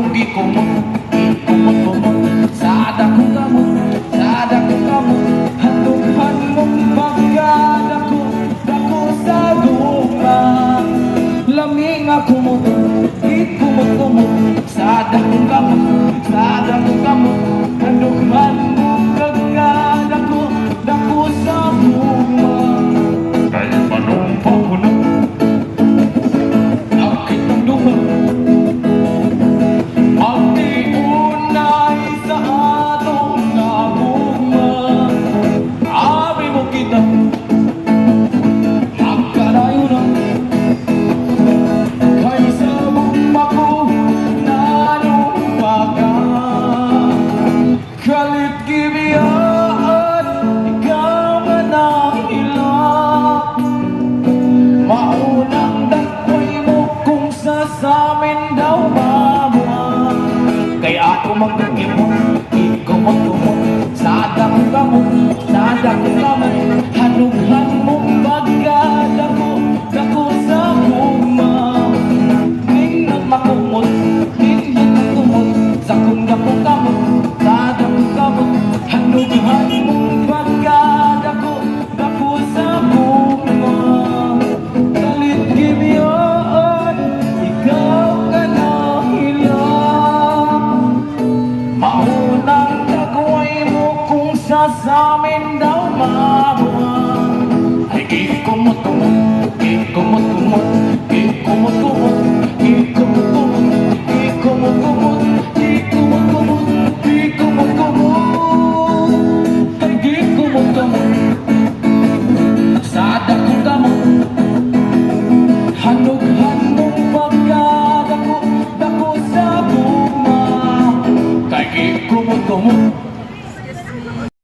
akong gikumot, gikumot-kumot sa dakong kamot, sa dakong kamot. Handughan mong pagkad ako, dako sa luma. Laming ako mo, gikumot-kumot sa dakong kamot, sa dakong kamot. Handughan mong pagkad ako, dako sa luma. Kaya panumpang ko na akit ng luma. Magtiunay sa atong nagugma. Abi mo kita magkarayo na kaysa bumba ko nanumpaga. Kalit gibiyaan, ikaw nga nahilak. Maunang dakoy mo kung sasamin daw mabuha. Kaya ako magkakimot, ikumot-kumot sa dakong kamot, sa dakong kamot. Hanughan mong bagad ako, dako sa buma. Nindot makumot, nindot makumot sa kung dakong kamot, sa dakong kamot. Hanughan mong bagad ako, dako sa buma. Kalit gibiyaan, ikaw ka nahilak. Maunang dagway mo kung sasamin daw mabuha. Ay gikumot-kumot, gikumot-kumot, gikumot-kumot, gikumot-kumot, gikumot-kumot, gikumot-kumot, gikumot-kumot. Ay gikumot-kumot sa dakong kamot. Handog